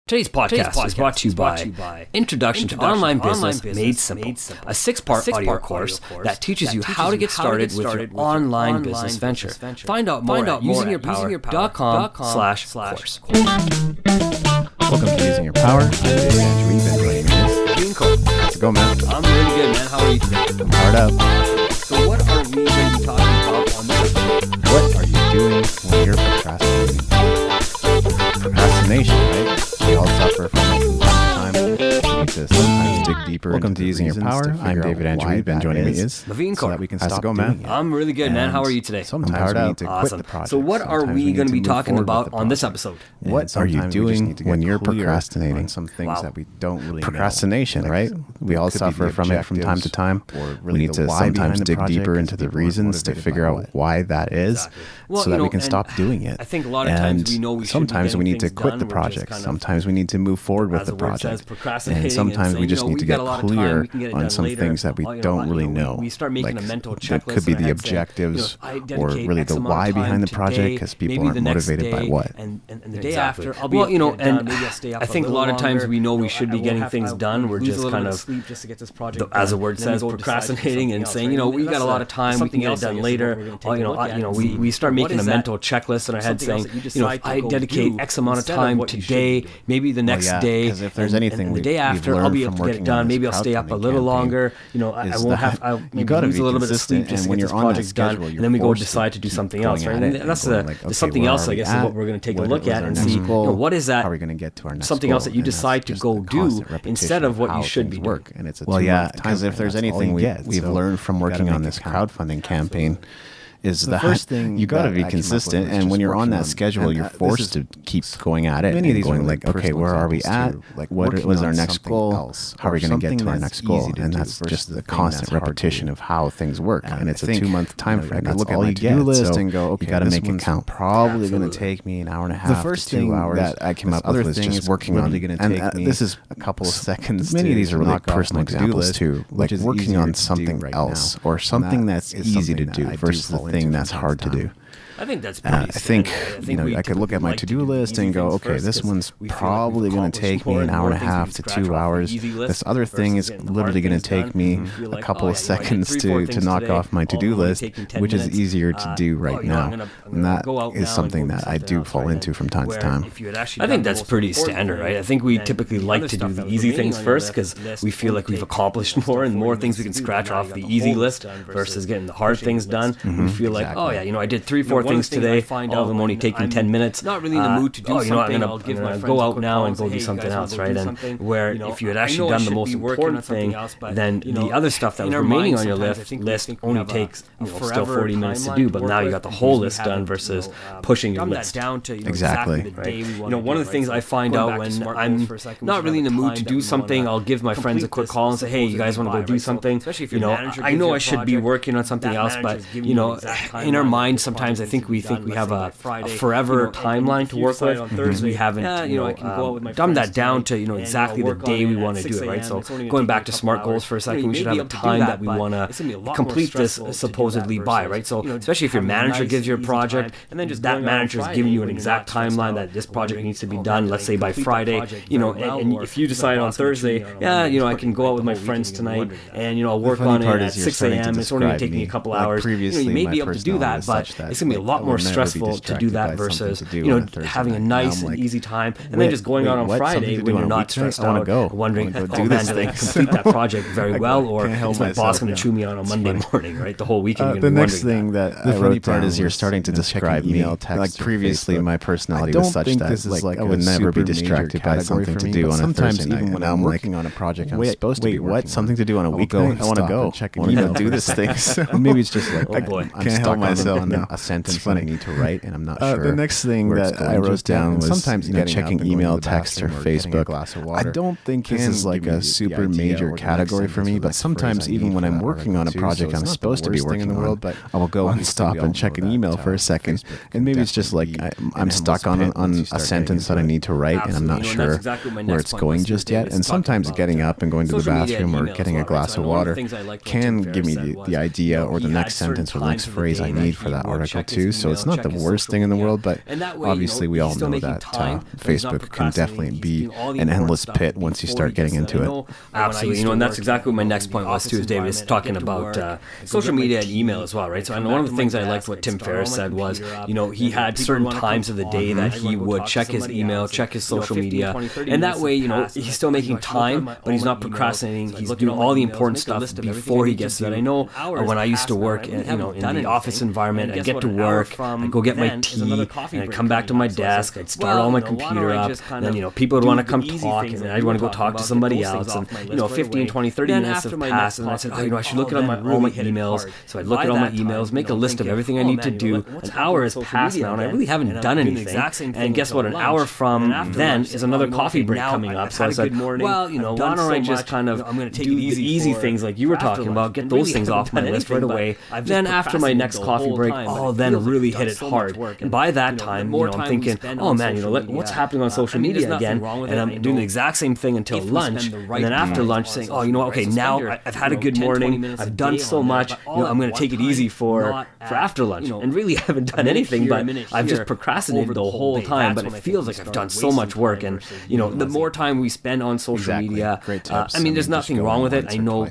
Today's podcast is brought to you by Introduction to Online Business Made Simple, a six-part audio course that teaches you how to get started with your online business venture. Find out more at usingyourpower.com/course. Welcome to Using Your Power. I'm Wiebe. Maveen, Kaura. How's it going, man? I'm really good, man. How are you today? I'm powered up. So what are we going to be talking about on this episode? What are you doing when you're procrastinating? Procrastination, right? We all suffer from it from time to time. We need to sometimes dig deeper. Welcome to Using Your Power. I'm David Andrew Wiebe, and joining me is Maveen, so that we can stop doing it. I'm really good, man. How are you today? Sometimes we need to quit the project. So what are we going to be talking about on this episode? What are you doing when you're procrastinating? Some things that we don't really know. Procrastination, right? We all suffer from it from time to time. We need to sometimes dig deeper into the reasons to figure out why that is, so that we can stop doing it. I think a lot of times we know we should be sometimes we need to getting quit the things done, project. Sometimes we need to move forward with the project. And sometimes we saying, just need to get clear on some later. things that we don't really know. We start making like, a mental checklist. It could be in our the head saying, objectives or really the why behind the project, because people aren't motivated by what. And the day after, I'll be and I think a lot of times we know we should be getting things done. We're just kind of, as the word says, procrastinating and saying, we got a lot of time, we can get it done later. We start making a mental checklist in our head saying, if I dedicate X amount of time today, maybe the next day, because if there's anything the day after, I'll be able to get it done. Maybe I'll stay up a little longer. I won't have. I'll lose a little bit of sleep just to get this project done, and then we go decide to do something else, right? And that's the something else, I guess, is what we're going to take a look at and see. What is that? How are we going to get to our next something else that you decide to go do instead of what you should be doing? Well, yeah, because if there's anything we've learned from working on this crowdfunding camping, is the first thing you got to be consistent, and when you're on that schedule, you're forced to keep going at it and going like, okay, where are we at? Like, what was our next goal? How are we going to get to our next goal? And that's just the constant repetition of how things work. And it's a 2-month time frame. I look at my to-do list and go, okay, you got to make it count. Probably going to take me an hour and a half. The first to 2 hours that I came up with was just working on. And this is a couple of seconds. Many of these are really personal examples too, like working on something else or something that's easy to do versus the thing that's hard to do. I think that's pretty I think I could look at my to-do list and go, okay, this one's probably going to take me an hour and a half to 2 hours. This other thing is literally going to take me a couple of seconds to knock off my to-do list, which is easier to do right now. And that is something that I do fall into from time to time. I think that's pretty standard, right? I think we typically like to do the easy things first because we feel like we've accomplished more and more things we can scratch off the easy list versus getting the hard things done. We feel like, oh yeah, I did 3-4 things today. All of them only taking 10 minutes. Not really in the mood to do something. I'm gonna go out now and go do something else, right? And where if you had actually done the most important thing, then the other stuff that was remaining on your list only takes still 40 minutes to do. But now you got the whole list done versus pushing your list. Exactly. Right? One of the things I find out when I'm not really in the mood to do something, I'll give my friends a quick call and say, hey, you guys want to go do something? I know I should be working on something else, but in our mind sometimes I think we have a forever timeline to work with because we haven't dumbed that down to exactly the day we want to do it, right? So going back to SMART goals for a second, we should have a time that we want to complete this supposedly by, right? So especially if your manager gives you a project and then just that manager is giving you an exact timeline that this project needs to be done, let's say by Friday, and if you decide on Thursday, I can go out with my friends tonight and I'll work on it at 6 a.m. It's only going to take me a couple hours. You may be able to do that, but it's going to be a lot more stressful to do that versus having a nice and easy time and then just going out on Friday when you're not stressed out, wondering, oh man, did I complete that project very well, or is my boss going to chew me on a Monday morning, right? The whole weekend. The next thing that I wrote down is you're starting to describe me. Like previously, my personality was such that I would never be distracted by something to do on a Thursday night. When I'm working on a project I'm supposed to be working on. Something to do on a weeknight? I want to go. I want to do this thing. Maybe it's just like, I'm stuck on a sentence that I need to write, and I'm not sure. The next thing that I wrote down was sometimes checking email, text, or Facebook. I don't think this is like a super major category for me, but sometimes even when I'm working on a project I'm supposed to be working on, I will go and stop and check an email for a second, and maybe it's just like I'm stuck on a sentence that I need to write, and I'm not sure where it's going just yet. And sometimes getting up and going to the bathroom or getting a glass of water can give me the idea or the next sentence or the next phrase I need for that article too. too. So it's not the worst thing in the world, but obviously we all know that Facebook can definitely be an endless pit once you start getting into it. Absolutely. And that's exactly what my next point was too, is David is talking about social media and email as well, right? So one of the things I liked what Tim Ferriss said was, he had certain times of the day that he would check his email, check his social media, and that way, he's still making time, but he's not procrastinating. He's doing all the important stuff before he gets to that. I know when I used to work in the office environment, I'd get to work, I'd go get my tea, and I'd come back to my desk, I'd start all my computer up, and then people would want to come talk, and I'd want to go talk to somebody else, and 15, 20, 30 minutes have passed, and I said, I should look at all my emails. So I'd look at all my emails, make a list of everything I need to do. An hour has passed now, and I really haven't done anything. And guess what? An hour from then is another coffee break coming up. So I said, well, why don't I just kind of do the easy things like you were talking about, get those things off my list right away. Then after my next coffee break, then really hit it hard. And by that time, I'm thinking, oh man, what's happening on social media again? And I'm doing the exact same thing until lunch. And then after lunch saying, okay, now I've had a good morning, I've done so much, I'm going to take it easy for after lunch. And really I haven't done anything, but I've just procrastinated the whole time, but it feels like I've done so much work. And the more time we spend on social media, there's nothing wrong with it. I know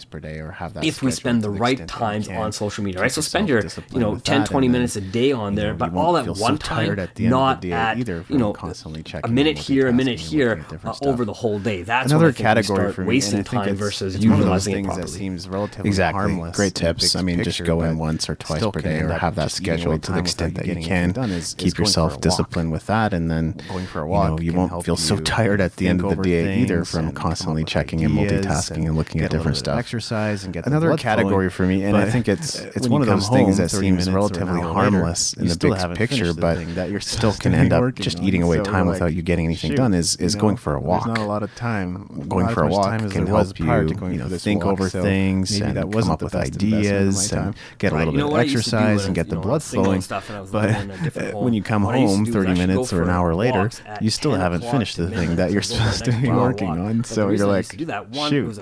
if we spend the right times on social media, right? So spend your 10-20 minutes a day on there, but all at one time, not at a minute here, over the whole day. That's another category for wasting time versus utilizing it properly. That seems relatively harmless. Great tips. Just go in once or twice per day, or have that scheduled to the extent that you can. Keep yourself disciplined with that, and then going for a walk, you won't feel so tired at the end of the day either from constantly checking and multitasking and looking at different stuff. Exercise and get another category for me, and I think it's one of those things that seems relatively harmless in the big picture, but that you still can end up just eating away time without you getting anything done. Is going for a walk. Not a lot of time. Going for a walk can help you think over things and come up with ideas and get a little bit of exercise and get the blood flowing. But when you come home 30 minutes or an hour later, you still haven't finished the thing that you're supposed to be working on. So you're like, shoot,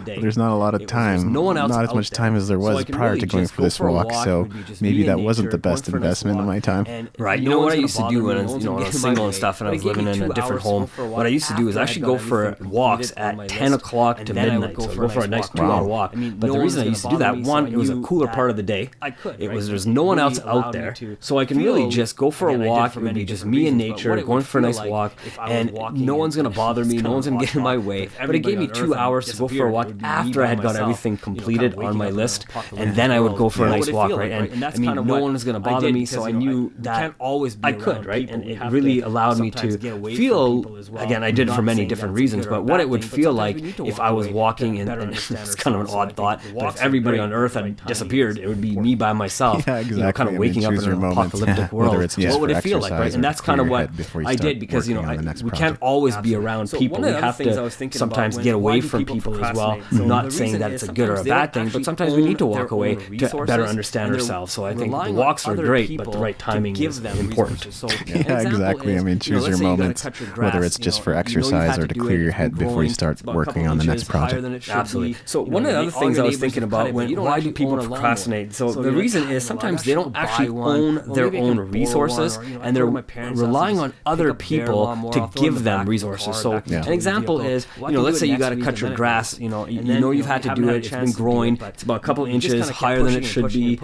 there's not a lot of time, not as much time as there was prior to going for this walk. So maybe that wasn't the best investment of my time. Right. What I used to do when I was single and stuff and I was living in a different home, what I used to do is actually go for walks at 10 o'clock to midnight. So go for a nice 2-hour walk. But the reason I used to do that, one, it was a cooler part of the day. There's no one else out there. So I can really just go for a walk. It would be just me and nature, going for a nice walk, and no one's going to bother me, no one's going to get in my way. But it gave me 2 hours to go for a walk after I had got everything completed on my list, and then I would go for a nice walk, right? And no one was going to bother me, so I knew that I could, right? And it really allowed me to feel, again, I did it for many different reasons, but what it would feel like if I was walking, and it's kind of an odd thought, but if everybody on Earth had disappeared, it would be me by myself, kind of waking up in an apocalyptic world. What would it feel like, right? And that's kind of what I did, because we can't always be around people. We have to sometimes get away from people as well. Not saying that it's a good or a bad thing, but sometimes we need to walk away to better understand ourselves. So I think the walks are great, but the right timing is important. Yeah, exactly. Choose your moments, whether it's just for exercise or to clear your head before you start working on the next project. Absolutely. So one of the other things I was thinking about, why do people procrastinate? So the reason is sometimes they don't actually own their own resources, and they're relying on other people to give them resources. So an example is, let's say you got to cut your grass, you've had to do it, it's been growing, it's about a couple inches higher than it should be,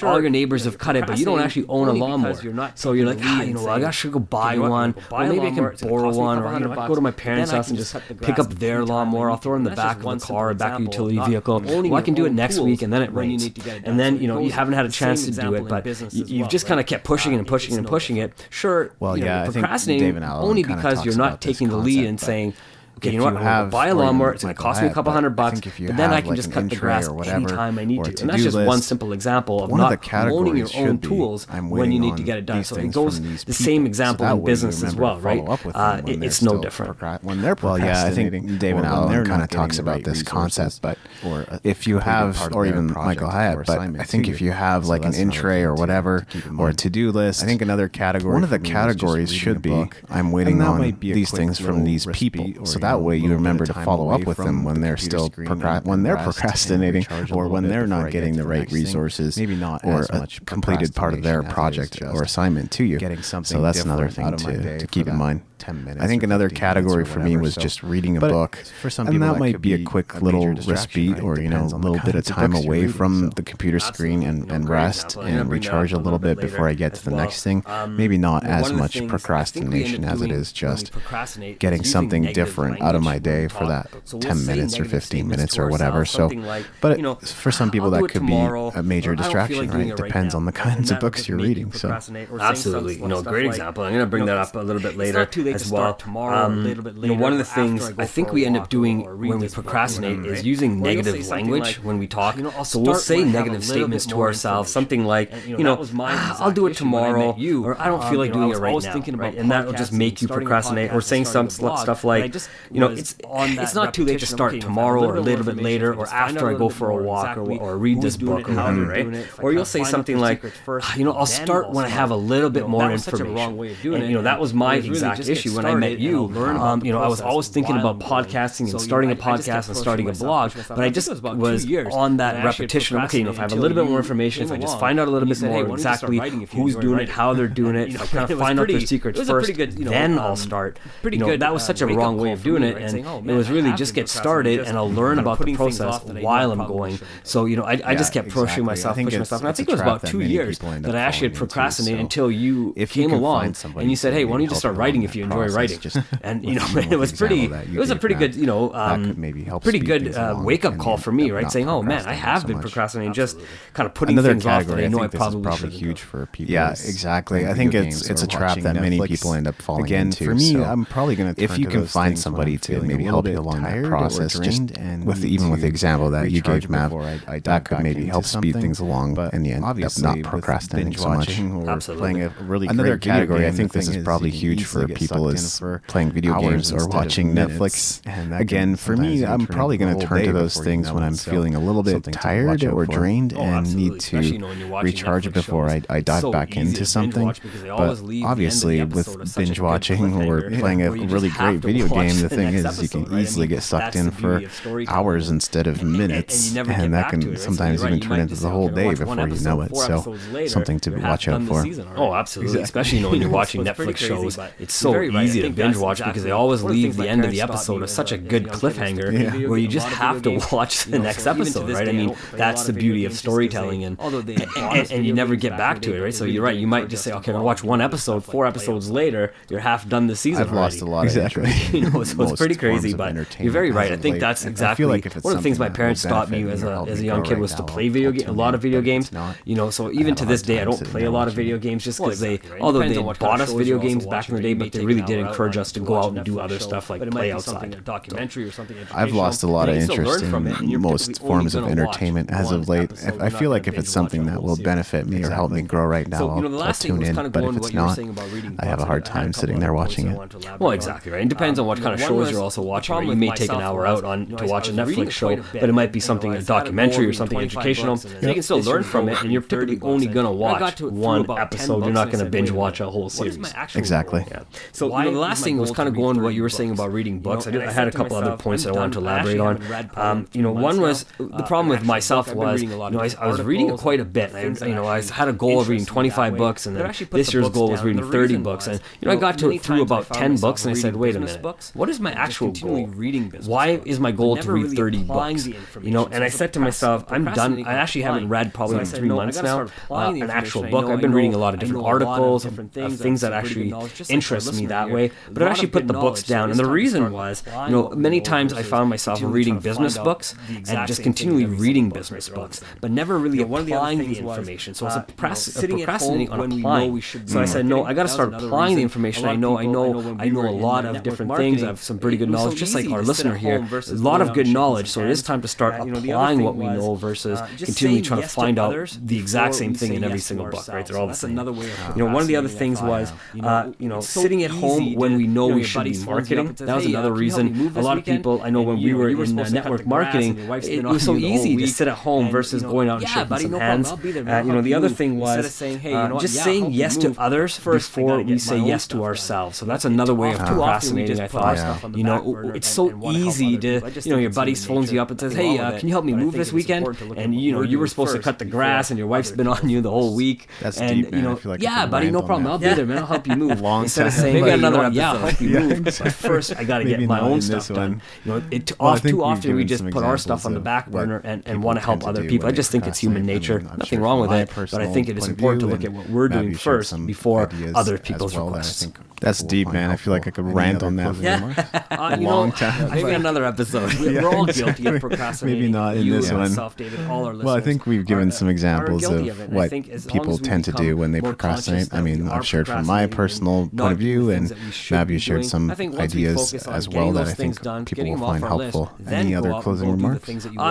all your neighbors have cut it, but you don't actually own a lawnmower. So you're like, I should go buy one, or maybe I can borrow one, or go to my parents' house and just pick up their lawnmower, I'll throw it in the back of the car, back of the utility vehicle. Well, I can do it next week, and then it rains. And then, you haven't had a chance to do it, but you've just kind of kept pushing it and pushing it and pushing it. Sure, you're procrastinating only because you're not taking the lead and saying, okay, I'll buy a lawnmower, it's going to cost me a couple $100, but then I can just cut the grass anytime I need to. And that's just one simple example of not owning your own tools when you need to get it done. So it goes the same example in business as well, right? It's no different. I think David Allen kind of talks about this concept, but if you have, or even Michael Hyatt, but I think if you have like an in tray or whatever, or a to-do list, I think another category, one of the categories should be, I'm waiting on these things from these people. So that way you remember to follow up with them when they're still procrastinating, or when they're not getting the right resources or a completed part of their project or assignment to you. So that's another thing to keep in mind. I think another category for me was just reading a book, and that might be a quick little respite, or a little bit of time away from the computer screen and rest and recharge a little bit before I get to the next thing. Maybe not as much procrastination as it is just getting something different out of my day for that 10 minutes or 15 minutes or whatever. So, but for some people that could be a major distraction, right? It depends on the kinds of books you're reading. So absolutely, great example. I'm going to bring that up a little bit later as well. One of the things I think we end up doing when we procrastinate is using negative language when we talk. So we'll say negative statements to ourselves, something like, I'll do it tomorrow, or I don't feel like doing it right now, right? And that will just make you procrastinate. Or saying some stuff like, it's not too late to start tomorrow, or a little bit later, or after I go for a walk, or read this book, or whatever, right? Or you'll say something like, I'll start when I have a little bit more information. And that was my exact issue when I met you. I was always thinking about podcasting and starting a podcast and starting a blog, but I just was on that repetition of, if I have a little bit more information, if I just find out a little bit more exactly who's doing it, how they're doing it, if I kind of find out their secrets first, then I'll start. That was such a wrong way of doing it, and it was really just get started and I'll learn about the process while I'm going. So, I just kept pushing myself, and I think it was about 2 years that I actually had procrastinated until you came along and you said, hey, why don't you just start writing if you enjoy writing? And it was a pretty good wake up call for me, right? Saying, oh man, I have been procrastinating, just kind of putting things off that I know I probably should. Huge for people. Yeah, exactly. I think it's a trap that many people end up falling into. For me, I'm probably going to, if you can find somebody to maybe help you along that process, just with the example that you gave, Mav, that could maybe help speed things along, and you end up not procrastinating so much. Playing a really another category, I think this is probably huge for people, is playing video games or watching Netflix. Again, for me, I'm probably going to turn to those things when I'm feeling a little bit tired or drained and need to recharge before I dive back into something. But obviously, with binge watching or playing a really great video game, the thing is you can easily get sucked in for hours instead of minutes, and that can sometimes even turn into the whole day before you know it. So something to watch out for. Oh, absolutely. Especially when you're watching Netflix shows, it's so easy to binge watch because they always leave the end of the episode as such a good cliffhanger where you just have to watch the next episode, right? I mean, that's the beauty of storytelling, and you never get back to it, right? So you're right. You might just say, okay, I'll watch one episode. 4 episodes later, you're half done the season. I've lost a lot of interest. So it's pretty crazy, but you're very right. I think that's exactly one of the things my parents taught me as a young kid was to play a lot of video games. So even to this day, I don't play a lot of video games just because although they bought us video games back in the day, but they really did encourage us to go out and do other stuff like play outside. I've lost a lot of interest in most forms of entertainment as of late. I feel like if it's something that will benefit me or help me grow right now, I'll tune in. But if it's not, I have a hard time sitting there watching it. Well, exactly, right. It depends on what kind of shows you're also watching. Right? You may take an hour out to watch a Netflix show, but it might be something, a documentary or something educational. So you can still learn from it, and you're typically only going to watch one episode. You're not going to binge watch a whole series. Exactly. Yeah. So the last thing was kind of going to what you were saying about reading books. I had a couple other points that I wanted to elaborate on. One was the problem with myself was I was reading quite a bit. I had a goal of reading 25 books, and then this year's goal was reading 30 books. And I got through about 10 books, and I said, wait a minute, what is my actual goal? Why is my goal to read 30 books? And I said to myself, I'm done. I actually haven't read probably in 3 months now an actual book. I've been reading a lot of different articles of things that actually interest me that way, but I actually put the books down. And the reason was, many times I found myself reading business books and just continually reading business books, but never really applying the information. So I was procrastinating on applying. So I said, no, I got to start applying the information. I know a lot of different things. I have some pretty good knowledge, just like our listener here. A lot of good knowledge. So it is time to start applying what we know versus continually trying to find out the exact same thing in every single book, right? They're all the same. One of the other things was, sitting at home when we know we should be marketing. That was another reason. A lot of people, I know when we were in network marketing, it was so easy to sit at home versus going out and shaking some hands. The other thing was just saying yes to others before we say yes to ourselves. So that's another way of procrastinating, I thought. You know, it's so easy to, you know, your buddy phones you up and says, hey, can you help me move this weekend? And, you know, you were supposed to cut the grass and your wife's been on you the whole week. That's and, deep, man. You know, I feel like yeah, buddy, no problem. I'll be there, man. I'll help you move. Instead of saying, maybe another episode. Yeah, I'll help you move. But first, I got to get my own stuff done. You know, too often we just put our stuff on the back burner and want to help other people. I just think it's human nature. Nothing wrong with it, but I think it is important to look at what we're doing first before other people's requests. That's deep, man. I feel like I could rant on that for a long time. Maybe another episode. We're all guilty of procrastinating. Maybe not in this one. Myself, David, all our listeners. Well, I think we've given some examples of what people tend to do when they procrastinate. I mean, I've shared from my personal point of view, and Maveen shared some ideas as well that I think people will find helpful. Any other closing remarks?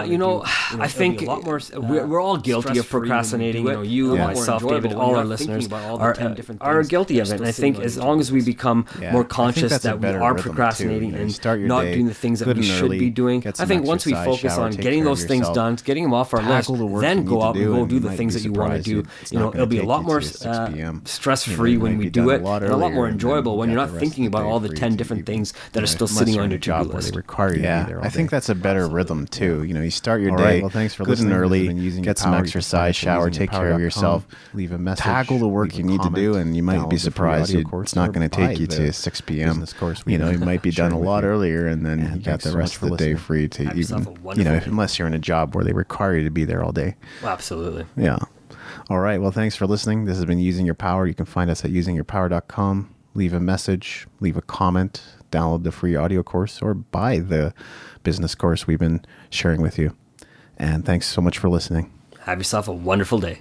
You know, I think we're all guilty of procrastinating. You know, you, myself, David, all our listeners are guilty of it. And I think as long as we become more conscious that we are procrastinating and not doing the things that we should be doing, I think once we focus on getting those things done, getting them off our list, then go out and go do the things that you want to do. You know, it'll be a lot more stress-free when we do it, and a lot more enjoyable when you're not thinking about all the 10 different things that are still sitting on your to-do list. I think that's a better rhythm too. You know, you start your day good and early, get some exercise, shower, take care of yourself, leave a message, tackle the work you need to do, and you might be surprised it's not going to take you to 6 p.m. You know, you might be done a lot earlier, and then you got the rest of the day free to even, you know, unless you're in a job where they require you to be there all day. Absolutely. Yeah. All right. Well, thanks for listening. This has been Using Your Power. You can find us at usingyourpower.com. Leave a message, leave a comment, download the free audio course, or buy the business course we've been sharing with you. And thanks so much for listening. Have yourself a wonderful day.